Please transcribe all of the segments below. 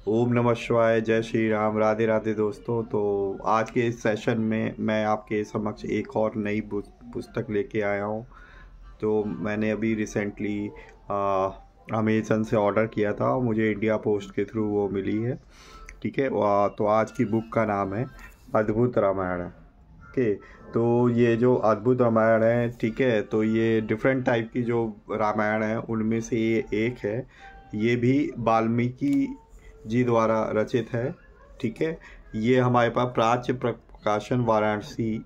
ओम नमः शिवाय, जय श्री राम, राधे राधे दोस्तों। तो आज के इस सेशन में मैं आपके समक्ष एक और नई पुस्तक लेके आया हूँ। तो मैंने अभी रिसेंटली अमेज़न से ऑर्डर किया था और मुझे इंडिया पोस्ट के थ्रू वो मिली है। ठीक है। तो आज की बुक का नाम है अद्भुत रामायण। ओके। तो ये जो अद्भुत रामायण है, ठीक है, तो ये डिफरेंट टाइप की जो रामायण है उनमें से ये एक है। ये भी वाल्मीकि जी द्वारा रचित है। ठीक है। ये हमारे पास प्राच्य प्रकाशन वाराणसी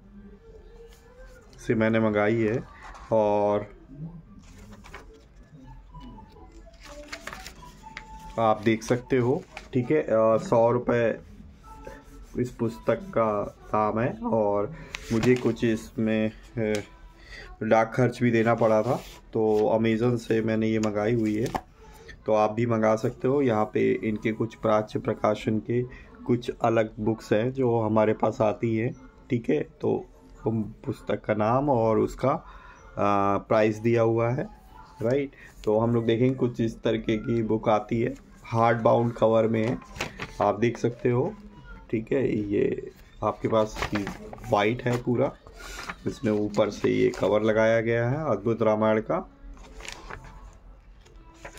से मैंने मंगाई है और आप देख सकते हो। ठीक है। 100 रुपये इस पुस्तक का दाम है और मुझे कुछ इसमें डाक खर्च भी देना पड़ा था। तो अमेज़न से मैंने ये मंगाई हुई है, तो आप भी मंगा सकते हो। यहाँ पे इनके कुछ प्राच्य प्रकाशन के कुछ अलग बुक्स हैं जो हमारे पास आती हैं। ठीक है। तो पुस्तक का नाम और उसका प्राइस दिया हुआ है। राइट। तो हम लोग देखेंगे कुछ इस तरीके की बुक आती है, हार्ड बाउंड कवर में है, आप देख सकते हो। ठीक है। ये आपके पास वाइट है पूरा, इसमें ऊपर से ये कवर लगाया गया है अद्भुत रामायण का।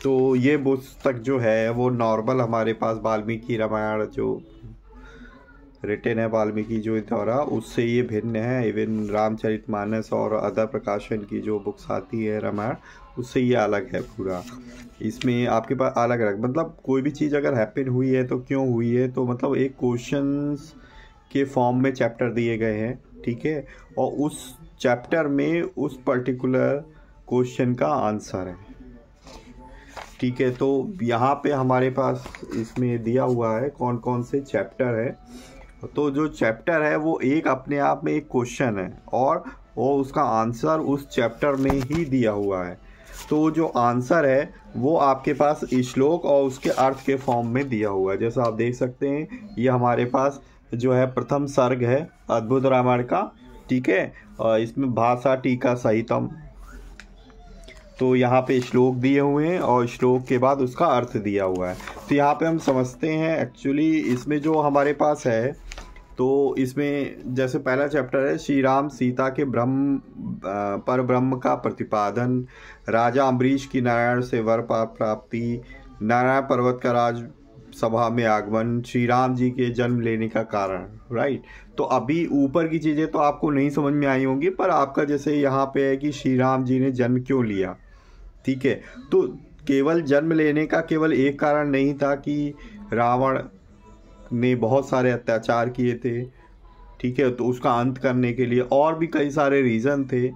तो ये पुस्तक जो है वो नॉर्मल हमारे पास वाल्मीकि रामायण जो रिटेन है वाल्मीकि जो द्वारा, उससे ये भिन्न है। इवन रामचरितमानस और अदर प्रकाशन की जो बुक्स आती है रामायण, उससे ये अलग है पूरा। इसमें आपके पास अलग अलग, मतलब कोई भी चीज़ अगर हैपन हुई है तो क्यों हुई है, तो मतलब एक क्वेश्चंस के फॉर्म में चैप्टर दिए गए हैं। ठीक है। और उस चैप्टर में उस पर्टिकुलर क्वेश्चन का आंसर है। ठीक है। तो यहाँ पे हमारे पास इसमें दिया हुआ है कौन कौन से चैप्टर है। तो जो चैप्टर है वो एक अपने आप में एक क्वेश्चन है और वो उसका आंसर उस चैप्टर में ही दिया हुआ है। तो जो आंसर है वो आपके पास श्लोक और उसके अर्थ के फॉर्म में दिया हुआ है। जैसा आप देख सकते हैं, ये हमारे पास जो है प्रथम सर्ग है अद्भुत रामायण का। ठीक है। और इसमें भाषा टीका सहितम, तो यहाँ पे श्लोक दिए हुए हैं और श्लोक के बाद उसका अर्थ दिया हुआ है। तो यहाँ पे हम समझते हैं एक्चुअली इसमें जो हमारे पास है, तो इसमें जैसे पहला चैप्टर है श्री राम सीता के पर ब्रह्म का प्रतिपादन, राजा अम्बरीश की नारायण से वर प्राप्ति, नारायण पर्वत का राज सभा में आगमन, श्री राम जी के जन्म लेने का कारण। राइट। तो अभी ऊपर की चीज़ें तो आपको नहीं समझ में आई होंगी, पर आपका जैसे यहाँ पे है कि श्री राम जी ने जन्म क्यों लिया। ठीक है। तो केवल जन्म लेने का केवल एक कारण नहीं था कि रावण ने बहुत सारे अत्याचार किए थे। ठीक है। तो उसका अंत करने के लिए और भी कई सारे रीज़न थे।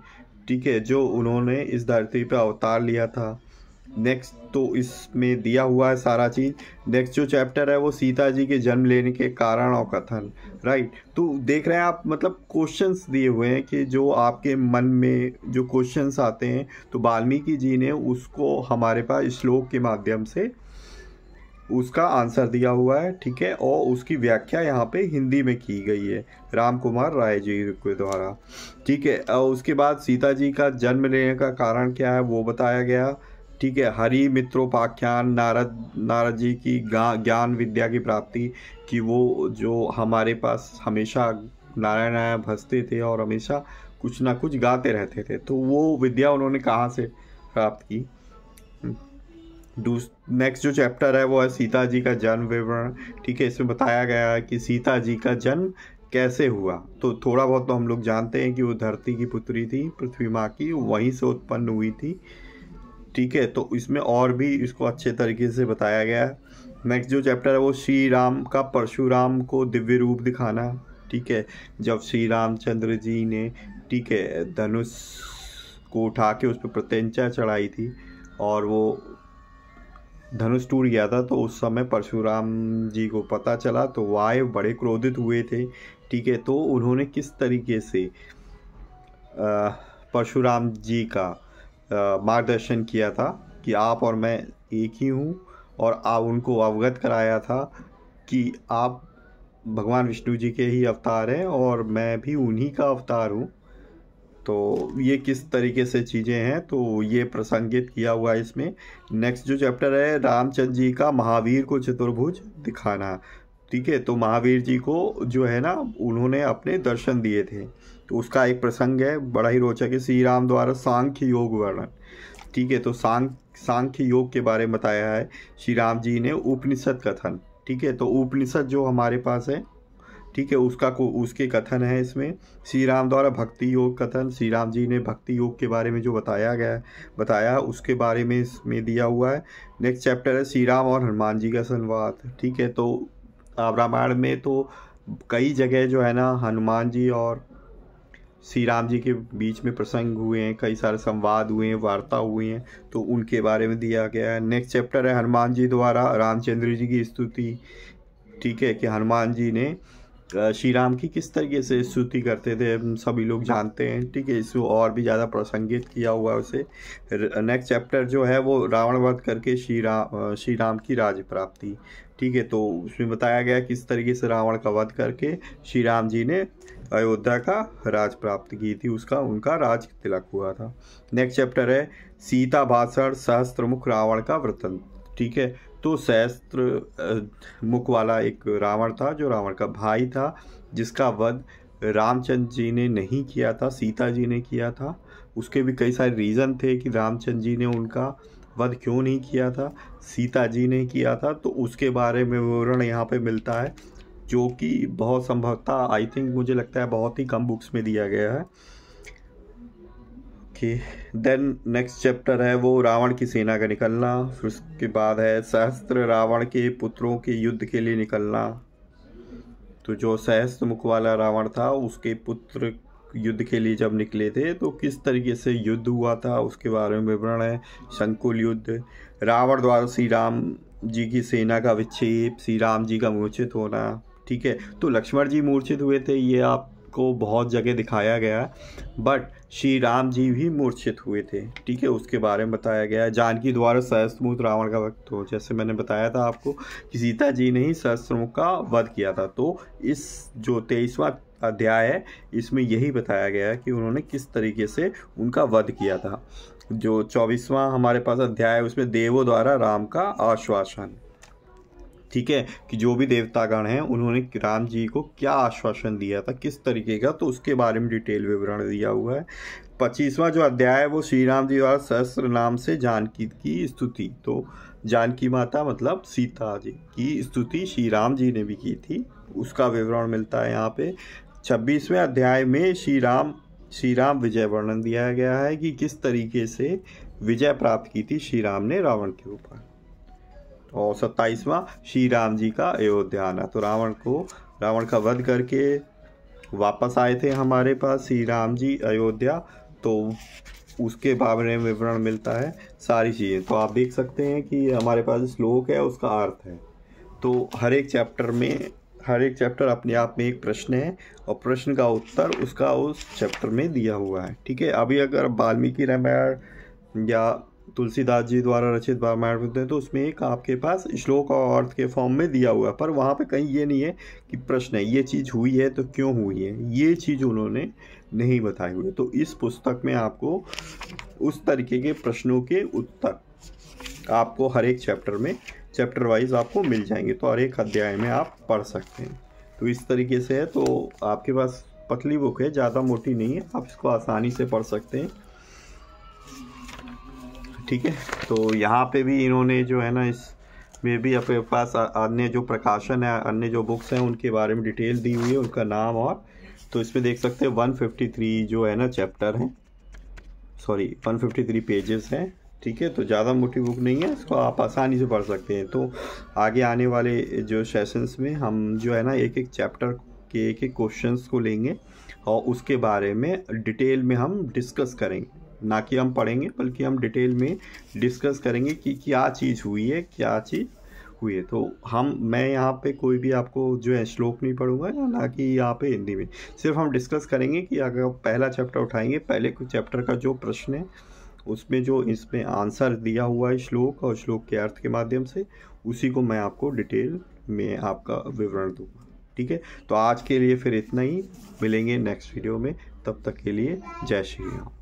ठीक है। जो उन्होंने इस धरती पे अवतार लिया था। नेक्स्ट तो इसमें दिया हुआ है सारा चीज़। नेक्स्ट जो चैप्टर है वो सीता जी के जन्म लेने के कारण और कथन। राइट। तो देख रहे हैं आप, मतलब क्वेश्चंस दिए हुए हैं कि जो आपके मन में जो क्वेश्चंस आते हैं, तो वाल्मीकि जी ने उसको हमारे पास श्लोक के माध्यम से उसका आंसर दिया हुआ है। ठीक है। और उसकी व्याख्या यहाँ पे हिंदी में की गई है राम कुमार राय जी के द्वारा। ठीक है। और उसके बाद सीता जी का जन्म लेने का कारण क्या है वो बताया गया। ठीक है। हरि मित्रोपाख्यान, नारद जी की ज्ञान विद्या की प्राप्ति, कि वो जो हमारे पास हमेशा नारायण नारायण भजते थे और हमेशा कुछ ना कुछ गाते रहते थे, तो वो विद्या उन्होंने कहाँ से प्राप्त की। नेक्स्ट जो चैप्टर है वो है सीता जी का जन्म विवरण। ठीक है। इसमें बताया गया है कि सीता जी का जन्म कैसे हुआ। तो थोड़ा बहुत तो हम लोग जानते हैं कि वो धरती की पुत्री थी, पृथ्वी माँ की, वहीं से उत्पन्न हुई थी। ठीक है। तो इसमें और भी इसको अच्छे तरीके से बताया गया है। नेक्स्ट जो चैप्टर है वो श्री राम का परशुराम को दिव्य रूप दिखाना। ठीक है। जब श्री रामचंद्र जी ने, ठीक है, धनुष को उठा के उस पर प्रत्यंचा चढ़ाई थी और वो धनुष टूट गया था, तो उस समय परशुराम जी को पता चला, तो वाय बड़े क्रोधित हुए थे। ठीक है। तो उन्होंने किस तरीके से परशुराम जी का मार्गदर्शन किया था कि आप और मैं एक ही हूँ, और आप उनको अवगत कराया था कि आप भगवान विष्णु जी के ही अवतार हैं और मैं भी उन्हीं का अवतार हूँ। तो ये किस तरीके से चीज़ें हैं, तो ये प्रसंगित किया हुआ है इसमें। नेक्स्ट जो चैप्टर है, रामचंद्र जी का महावीर को चतुर्भुज दिखाना। ठीक है, तो महावीर जी को जो है ना, उन्होंने अपने दर्शन दिए थे, तो उसका एक प्रसंग है, बड़ा ही रोचक है। श्री राम द्वारा सांख्य योग वर्णन। ठीक है, तो सांख्य योग के बारे में बताया है श्री राम जी ने। उपनिषद कथन। ठीक है, तो उपनिषद जो हमारे पास है, ठीक है, उसके कथन है इसमें। श्री राम द्वारा भक्ति योग कथन। श्री राम जी ने भक्ति योग के बारे में जो बताया उसके बारे में इसमें दिया हुआ है। नेक्स्ट चैप्टर है श्री राम और हनुमान जी का संवाद। ठीक है, तो रामायण में तो कई जगह जो है ना, हनुमान जी और श्री राम जी के बीच में प्रसंग हुए हैं, कई सारे संवाद हुए हैं, वार्ता हुई हैं, तो उनके बारे में दिया गया है। नेक्स्ट चैप्टर है हनुमान जी द्वारा रामचंद्र जी की स्तुति। ठीक है, कि हनुमान जी ने श्री राम की किस तरीके से स्तुति करते थे, हम सभी लोग जानते हैं। ठीक है, इसको और भी ज़्यादा प्रसंगित किया हुआ है उसे। नेक्स्ट चैप्टर जो है वो रावण वध करके श्री राम की राज्य प्राप्ति। ठीक है, तो उसमें बताया गया किस तरीके से रावण का वध करके श्री राम जी ने अयोध्या का राज प्राप्त की थी, उनका राज तिलक हुआ था। नेक्स्ट चैप्टर है सीता भाषण सहस्त्रमुख रावण का वृत्तांत। ठीक है, तो सहस्त्र मुख वाला एक रावण था, जो रावण का भाई था, जिसका वध रामचंद्र जी ने नहीं किया था, सीता जी ने किया था। उसके भी कई सारे रीज़न थे कि रामचंद्र जी ने उनका वध क्यों नहीं किया था, सीता जी ने किया था, तो उसके बारे में विवरण यहाँ पे मिलता है, जो कि बहुत संभवतः आई थिंक मुझे लगता है बहुत ही कम बुक्स में दिया गया है। देन नेक्स्ट चैप्टर है वो रावण की सेना का निकलना। फिर उसके बाद है सहस्त्र रावण के पुत्रों के युद्ध के लिए निकलना। तो जो सहस्त्र मुख वाला रावण था, उसके पुत्र युद्ध के लिए जब निकले थे, तो किस तरीके से युद्ध हुआ था उसके बारे में विवरण है। संकुल युद्ध, रावण द्वारा श्री राम जी की सेना का विक्षेप, श्री राम जी का मूर्छित होना। ठीक है, तो लक्ष्मण जी मूर्छित हुए थे, ये आपको बहुत जगह दिखाया गया, बट श्री राम जी भी मूर्छित हुए थे। ठीक है, उसके बारे में बताया गया है। जानकी द्वारा सहस्त्रमुख रावण का वध, तो जैसे मैंने बताया था आपको कि सीता जी ने ही सहस्त्रमुख का वध किया था। तो इस जो 23वां अध्याय है, इसमें यही बताया गया है कि उन्होंने किस तरीके से उनका वध किया था। जो 24वां हमारे पास अध्याय है, उसमें देवों द्वारा राम का आश्वासन। ठीक है, कि जो भी देवतागण हैं उन्होंने राम जी को क्या आश्वासन दिया था, किस तरीके का, तो उसके बारे में डिटेल विवरण दिया हुआ है। 25वां जो अध्याय है वो श्री राम जी द्वारा सहस्त्र नाम से जानकी की स्तुति। तो जानकी माता मतलब सीता जी की स्तुति श्री राम जी ने भी की थी, उसका विवरण मिलता है यहाँ पे। 26वें अध्याय में श्री राम विजय वर्णन दिया गया है कि किस तरीके से विजय प्राप्त की थी श्री राम ने रावण के ऊपर। और 27वां श्री राम जी का अयोध्या आना। तो रावण का वध करके वापस आए थे हमारे पास श्री राम जी अयोध्या, तो उसके बारे में विवरण मिलता है सारी चीज़ें। तो आप देख सकते हैं कि हमारे पास श्लोक है, उसका अर्थ है। तो हर एक चैप्टर अपने आप में एक प्रश्न है, और प्रश्न का उत्तर उसका उस चैप्टर में दिया हुआ है। ठीक है, अभी अगर वाल्मीकि रामायण या तुलसीदास जी द्वारा रचित रामायण होते हैं, तो उसमें एक आपके पास श्लोक और अर्थ के फॉर्म में दिया हुआ है, पर वहाँ पे कहीं ये नहीं है कि प्रश्न है ये चीज़ हुई है तो क्यों हुई है, ये चीज़ उन्होंने नहीं बताई हुई है। तो इस पुस्तक में आपको उस तरीके के प्रश्नों के उत्तर आपको हर एक चैप्टर वाइज आपको मिल जाएंगे, तो हर एक अध्याय में आप पढ़ सकते हैं। तो इस तरीके से है, तो आपके पास पतली बुक है, ज़्यादा मोटी नहीं है, आप इसको आसानी से पढ़ सकते हैं। ठीक है, तो यहाँ पे भी इन्होंने जो है ना, इसमें भी अपने पास अन्य जो प्रकाशन है, अन्य जो बुक्स हैं उनके बारे में डिटेल दी हुई है, उनका नाम। और तो इसमें देख सकते हैं 153 जो है ना चैप्टर हैं, 153 पेजेस हैं। ठीक है, तो ज़्यादा मोटी बुक नहीं है, इसको आप आसानी से पढ़ सकते हैं। तो आगे आने वाले जो सेशंस में हम जो है ना एक एक चैप्टर के एक एक क्वेश्चंस को लेंगे, और उसके बारे में डिटेल में हम डिस्कस करेंगे, ना कि हम पढ़ेंगे बल्कि हम डिटेल में डिस्कस करेंगे कि क्या चीज़ हुई है, क्या चीज़ हुई है। तो मैं यहाँ पे कोई भी आपको जो है श्लोक नहीं पढ़ूंगा, ना कि यहाँ पे हिंदी में, सिर्फ हम डिस्कस करेंगे कि अगर पहला चैप्टर उठाएंगे, पहले कुछ चैप्टर का जो प्रश्न है उसमें जो इसमें आंसर दिया हुआ है श्लोक और श्लोक के अर्थ के माध्यम से, उसी को मैं आपको डिटेल में आपका विवरण दूंगा। ठीक है, तो आज के लिए फिर इतना ही, मिलेंगे नेक्स्ट वीडियो में। तब तक के लिए जय श्री राम।